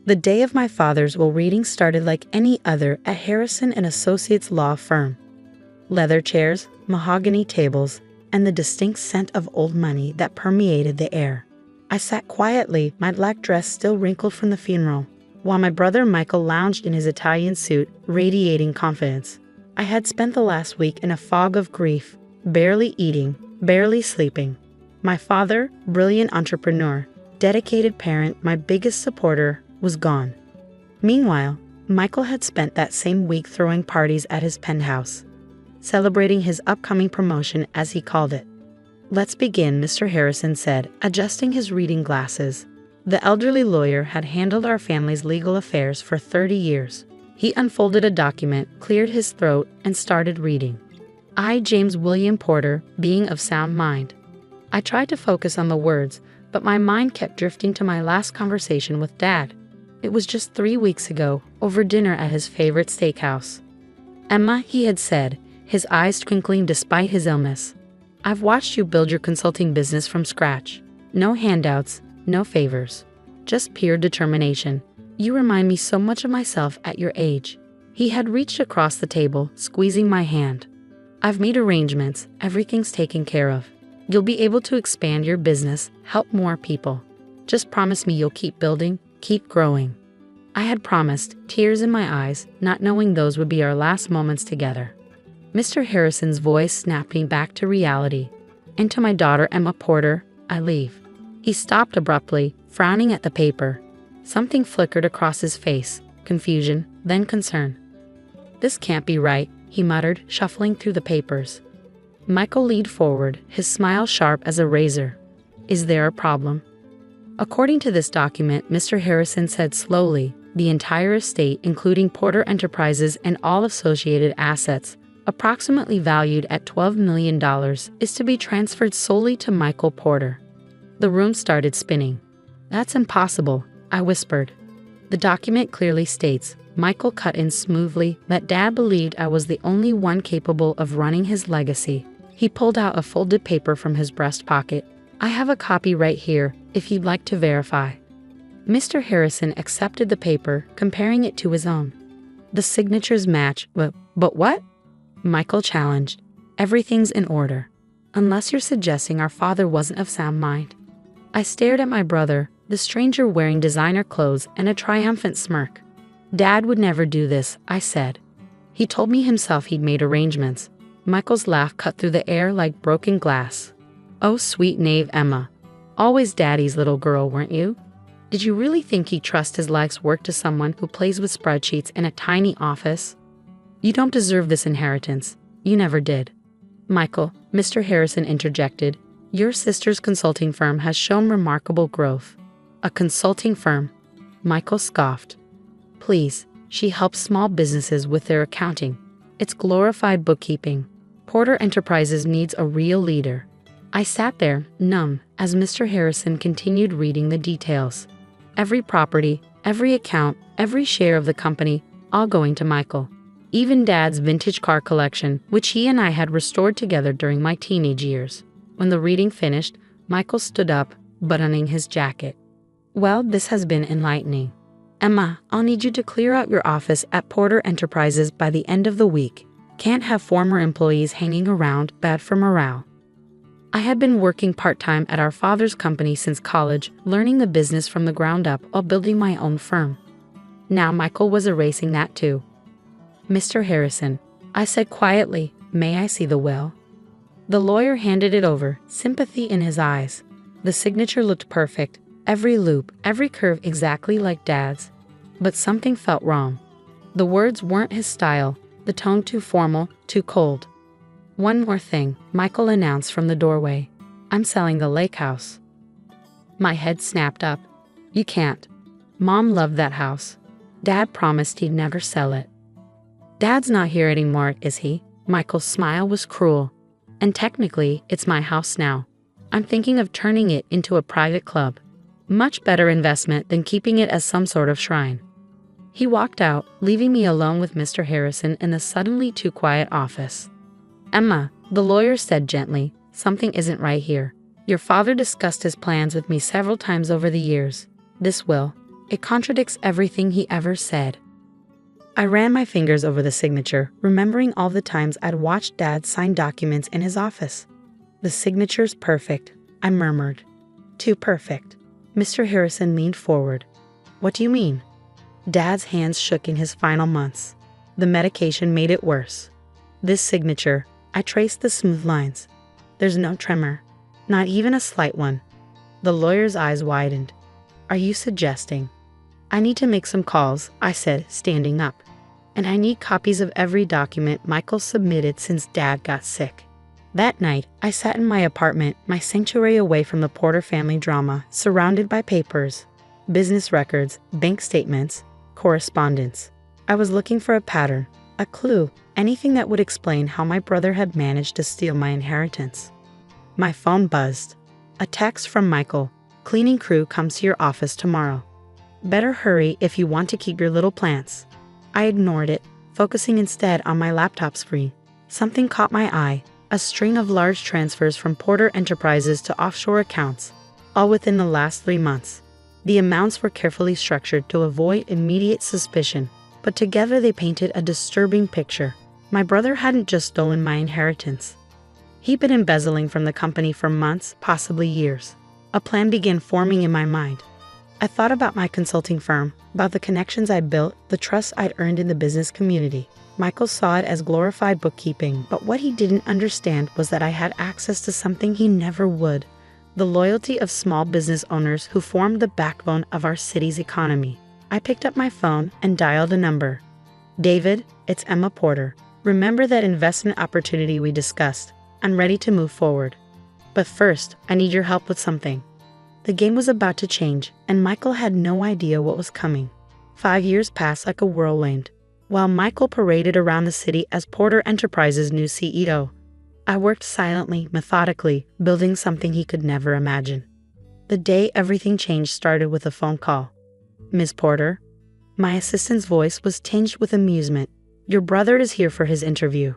The day of my father's will reading started like any other at Harrison and Associates law firm. Leather chairs, mahogany tables, and the distinct scent of old money that permeated the air. I sat quietly, my black dress still wrinkled from the funeral, while my brother Michael lounged in his Italian suit, radiating confidence. I had spent the last week in a fog of grief, barely eating, barely sleeping. My father, brilliant entrepreneur, dedicated parent, my biggest supporter, was gone. Meanwhile, Michael had spent that same week throwing parties at his penthouse, celebrating his upcoming promotion as he called it. "Let's begin," Mr. Harrison said, adjusting his reading glasses. The elderly lawyer had handled our family's legal affairs for 30 years. He unfolded a document, cleared his throat, and started reading. I, James William Porter, being of sound mind. I tried to focus on the words, but my mind kept drifting to my last conversation with Dad. It was just 3 weeks ago, over dinner at his favorite steakhouse. "Emma," he had said, his eyes twinkling despite his illness, "I've watched you build your consulting business from scratch. No handouts, no favors, just pure determination. You remind me so much of myself at your age." He had reached across the table, squeezing my hand. "I've made arrangements, everything's taken care of. You'll be able to expand your business, help more people. Just promise me you'll keep building, keep growing." I had promised, tears in my eyes, not knowing those would be our last moments together. Mr. Harrison's voice snapped me back to reality. "And to my daughter Emma Porter, I leave." He stopped abruptly, frowning at the paper. Something flickered across his face, confusion, then concern. "This can't be right," he muttered, shuffling through the papers. Michael leaned forward, his smile sharp as a razor. "Is there a problem?" "According to this document," Mr. Harrison said slowly, "the entire estate, including Porter Enterprises and all associated assets, approximately valued at $12 million, is to be transferred solely to Michael Porter." The room started spinning. "That's impossible," I whispered. "The document clearly states," Michael cut in smoothly, "that Dad believed I was the only one capable of running his legacy." He pulled out a folded paper from his breast pocket. "I have a copy right here, if you'd like to verify." Mr. Harrison accepted the paper, comparing it to his own. "The signatures match, but what?" Michael challenged. "Everything's in order. Unless you're suggesting our father wasn't of sound mind." I stared at my brother, the stranger wearing designer clothes and a triumphant smirk. "Dad would never do this," I said. "He told me himself he'd made arrangements." Michael's laugh cut through the air like broken glass. "Oh, sweet knave Emma. Always Daddy's little girl, weren't you? Did you really think he'd trust his life's work to someone who plays with spreadsheets in a tiny office? You don't deserve this inheritance. You never did." "Michael," Mr. Harrison interjected, "your sister's consulting firm has shown remarkable growth." "A consulting firm?" Michael scoffed. "Please, she helps small businesses with their accounting. It's glorified bookkeeping. Porter Enterprises needs a real leader." I sat there, numb, as Mr. Harrison continued reading the details. Every property, every account, every share of the company, all going to Michael. Even Dad's vintage car collection, which he and I had restored together during my teenage years. When the reading finished, Michael stood up, buttoning his jacket. "Well, this has been enlightening. Emma, I'll need you to clear out your office at Porter Enterprises by the end of the week. Can't have former employees hanging around, bad for morale." I had been working part-time at our father's company since college, learning the business from the ground up while building my own firm. Now Michael was erasing that too. "Mr. Harrison," I said quietly, "may I see the will?" The lawyer handed it over, sympathy in his eyes. The signature looked perfect, every loop, every curve exactly like Dad's. But something felt wrong. The words weren't his style, the tone too formal, too cold. "One more thing," Michael announced from the doorway. "I'm selling the lake house." My head snapped up. "You can't. Mom loved that house. Dad promised he'd never sell it." "Dad's not here anymore, is he?" Michael's smile was cruel. "And technically, it's my house now. I'm thinking of turning it into a private club. Much better investment than keeping it as some sort of shrine." He walked out, leaving me alone with Mr. Harrison in the suddenly too quiet office. "Emma," the lawyer said gently, "something isn't right here. Your father discussed his plans with me several times over the years. This will, It contradicts everything he ever said. I ran my fingers over the signature, remembering all the times I'd watched Dad sign documents in his office. The signature's perfect, I murmured. Too perfect. Mr. Harrison leaned forward. What do you mean? Dad's hands shook in his final months. The medication made it worse. This signature, I traced the smooth lines. There's no tremor, not even a slight one. The lawyer's eyes widened. Are you suggesting? I need to make some calls, I said, standing up. And I need copies of every document Michael submitted since Dad got sick. That night, I sat in my apartment, my sanctuary away from the Porter family drama, surrounded by papers, business records, bank statements, correspondence. I was looking for a pattern, a clue, anything that would explain how my brother had managed to steal my inheritance. My phone buzzed. A text from Michael. Cleaning crew comes to your office tomorrow. Better hurry if you want to keep your little plants. I ignored it, focusing instead on my laptop screen. Something caught my eye, a string of large transfers from Porter Enterprises to offshore accounts, all within the last 3 months. The amounts were carefully structured to avoid immediate suspicion, but together they painted a disturbing picture. My brother hadn't just stolen my inheritance. He'd been embezzling from the company for months, possibly years. A plan began forming in my mind. I thought about my consulting firm, about the connections I'd built, the trust I'd earned in the business community. Michael saw it as glorified bookkeeping, but what he didn't understand was that I had access to something he never would: the loyalty of small business owners who formed the backbone of our city's economy. I picked up my phone and dialed a number. David, it's Emma Porter. Remember that investment opportunity we discussed? I'm ready to move forward. But first, I need your help with something. The game was about to change, and Michael had no idea what was coming. 5 years passed like a whirlwind. While Michael paraded around the city as Porter Enterprises' new CEO, I worked silently, methodically, building something he could never imagine. The day everything changed started with a phone call. Ms. Porter? My assistant's voice was tinged with amusement. Your brother is here for his interview.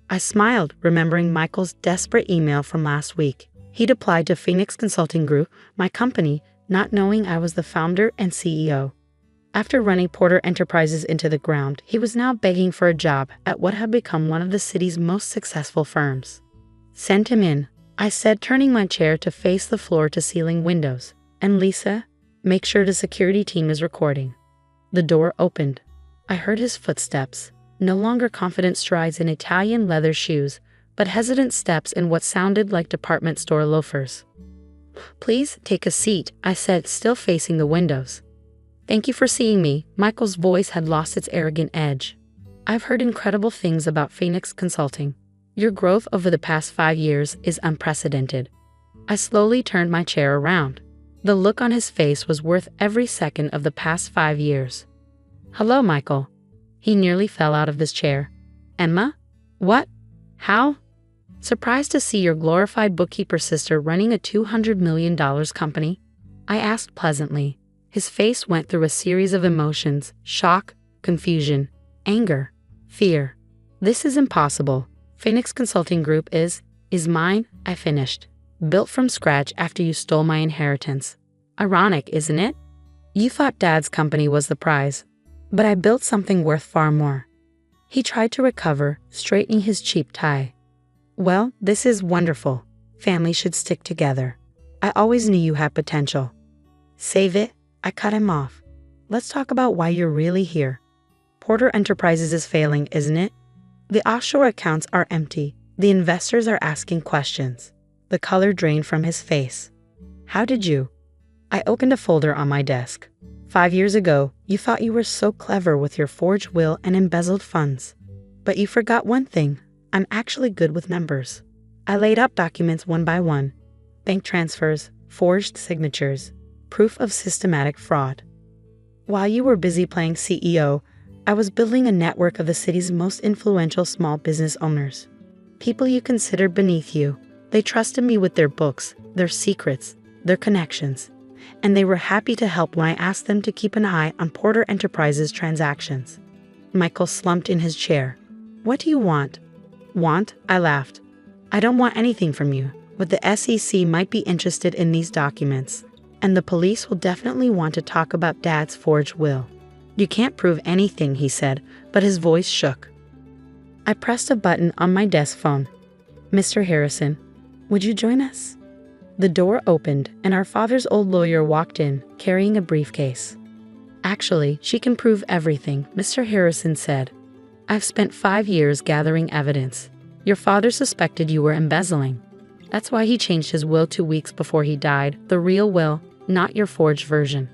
I smiled, remembering Michael's desperate email from last week. He'd applied to Phoenix Consulting Group, my company, not knowing I was the founder and CEO. After running Porter Enterprises into the ground, he was now begging for a job at what had become one of the city's most successful firms. Send him in, I said, turning my chair to face the floor-to-ceiling windows. And Lisa, make sure the security team is recording. The door opened. I heard his footsteps, no longer confident strides in Italian leather shoes, but hesitant steps in what sounded like department store loafers. Please take a seat, I said, still facing the windows. Thank you for seeing me. Michael's voice had lost its arrogant edge. I've heard incredible things about Phoenix Consulting. Your growth over the past 5 years is unprecedented. I slowly turned my chair around. The look on his face was worth every second of the past 5 years. Hello, Michael. He nearly fell out of his chair. Emma? What? How? Surprised to see your glorified bookkeeper sister running a $200 million company? I asked pleasantly. His face went through a series of emotions: shock, confusion, anger, fear. This is impossible. Phoenix Consulting Group is mine, I finished. Built from scratch after you stole my inheritance. Ironic, isn't it? You thought Dad's company was the prize, but I built something worth far more. He tried to recover, straightening his cheap tie. Well, this is wonderful. Families should stick together. I always knew you had potential. Save it, I cut him off. Let's talk about why you're really here. Porter Enterprises is failing, isn't it? The offshore accounts are empty. The investors are asking questions. The color drained from his face. How did you? I opened a folder on my desk. 5 years ago, you thought you were so clever with your forged will and embezzled funds. But you forgot one thing. I'm actually good with numbers. I laid out documents one by one. Bank transfers, forged signatures, proof of systematic fraud. While you were busy playing CEO, I was building a network of the city's most influential small business owners. People you considered beneath you. They trusted me with their books, their secrets, their connections, and they were happy to help when I asked them to keep an eye on Porter Enterprises transactions. Michael slumped in his chair. What do you want? Want? I laughed. I don't want anything from you, but the SEC might be interested in these documents. And the police will definitely want to talk about Dad's forged will. You can't prove anything, he said, but his voice shook. I pressed a button on my desk phone. Mr. Harrison, would you join us? The door opened, and our father's old lawyer walked in, carrying a briefcase. Actually, she can prove everything, Mr. Harrison said. I've spent 5 years gathering evidence. Your father suspected you were embezzling. That's why he changed his will 2 weeks before he died, the real will, not your forged version.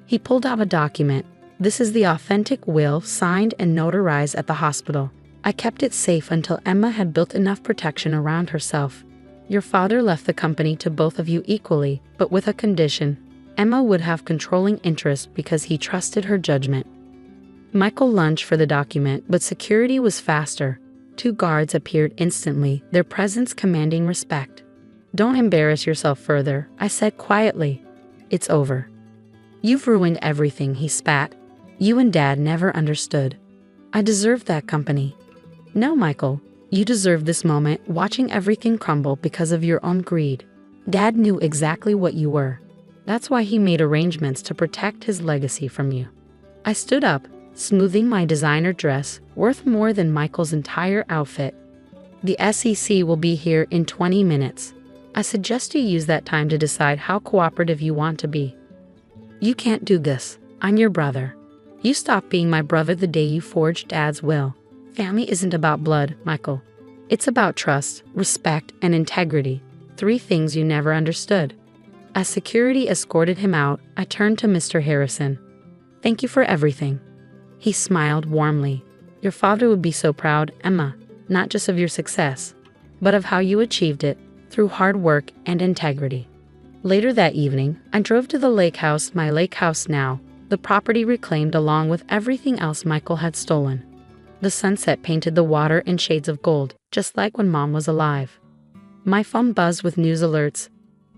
He pulled out a document. This is the authentic will, signed and notarized at the hospital. I kept it safe until Emma had built enough protection around herself. Your father left the company to both of you equally, but with a condition. Emma would have controlling interest because he trusted her judgment. Michael lunged for the document, but security was faster. 2 guards appeared instantly, their presence commanding respect. Don't embarrass yourself further, I said quietly. It's over. You've ruined everything, he spat. You and Dad never understood. I deserved that company. No, Michael, you deserve this moment, watching everything crumble because of your own greed. Dad knew exactly what you were. That's why he made arrangements to protect his legacy from you. I stood up, smoothing my designer dress, worth more than Michael's entire outfit. The SEC will be here in 20 minutes. I suggest you use that time to decide how cooperative you want to be. You can't do this. I'm your brother. You stopped being my brother the day you forged Dad's will. Family isn't about blood, Michael. It's about trust, respect, and integrity. 3 things you never understood. As security escorted him out, I turned to Mr. Harrison. Thank you for everything. He smiled warmly. Your father would be so proud, Emma, not just of your success, but of how you achieved it, through hard work and integrity. Later that evening, I drove to the lake house, my lake house now, the property reclaimed along with everything else Michael had stolen. The sunset painted the water in shades of gold, just like when Mom was alive. My phone buzzed with news alerts.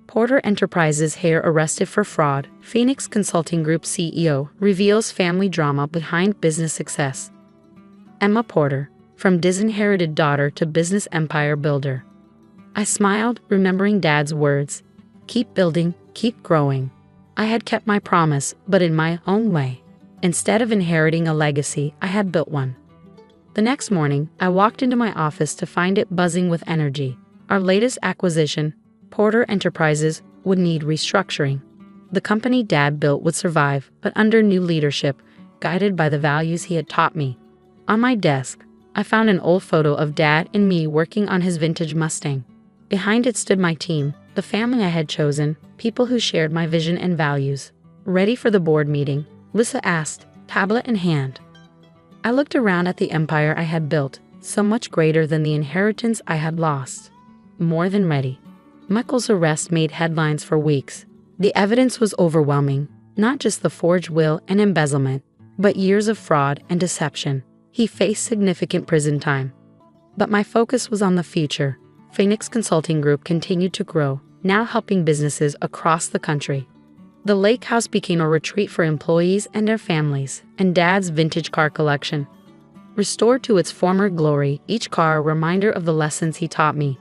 Porter Enterprises heir arrested for fraud. Phoenix Consulting Group CEO reveals family drama behind business success. Emma Porter, from disinherited daughter to business empire builder. I smiled, remembering Dad's words. Keep building, keep growing. I had kept my promise, but in my own way. Instead of inheriting a legacy, I had built one. The next morning, I walked into my office to find it buzzing with energy. Our latest acquisition, Porter Enterprises, would need restructuring. The company Dad built would survive, but under new leadership, guided by the values he had taught me. On my desk, I found an old photo of Dad and me working on his vintage Mustang. Behind it stood my team, the family I had chosen, people who shared my vision and values. Ready for the board meeting? Lisa asked, tablet in hand. I looked around at the empire I had built, so much greater than the inheritance I had lost. More than ready. Michael's arrest made headlines for weeks. The evidence was overwhelming, not just the forged will and embezzlement, but years of fraud and deception. He faced significant prison time. But my focus was on the future. Phoenix Consulting Group continued to grow, now helping businesses across the country. The lake house became a retreat for employees and their families, and Dad's vintage car collection. Restored to its former glory, each car a reminder of the lessons he taught me.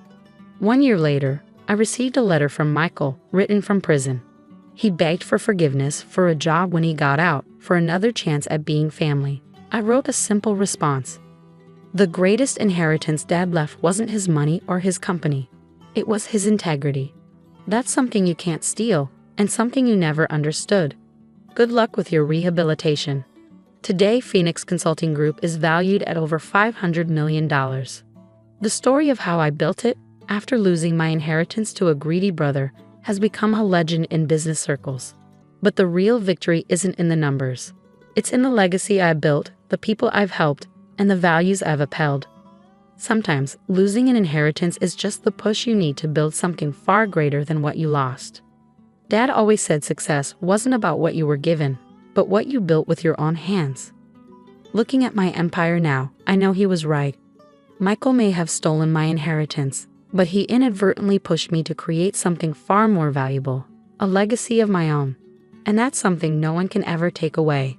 1 year later, I received a letter from Michael, written from prison. He begged for forgiveness, for a job when he got out, for another chance at being family. I wrote a simple response. The greatest inheritance Dad left wasn't his money or his company. It was his integrity. That's something you can't steal, and something you never understood. Good luck with your rehabilitation. Today, Phoenix Consulting Group is valued at over $500 million. The story of how I built it, after losing my inheritance to a greedy brother, has become a legend in business circles. But the real victory isn't in the numbers. It's in the legacy I built, the people I've helped, and the values I've upheld. Sometimes, losing an inheritance is just the push you need to build something far greater than what you lost. Dad always said success wasn't about what you were given, but what you built with your own hands. Looking at my empire now, I know he was right. Michael may have stolen my inheritance, but he inadvertently pushed me to create something far more valuable, a legacy of my own. And that's something no one can ever take away.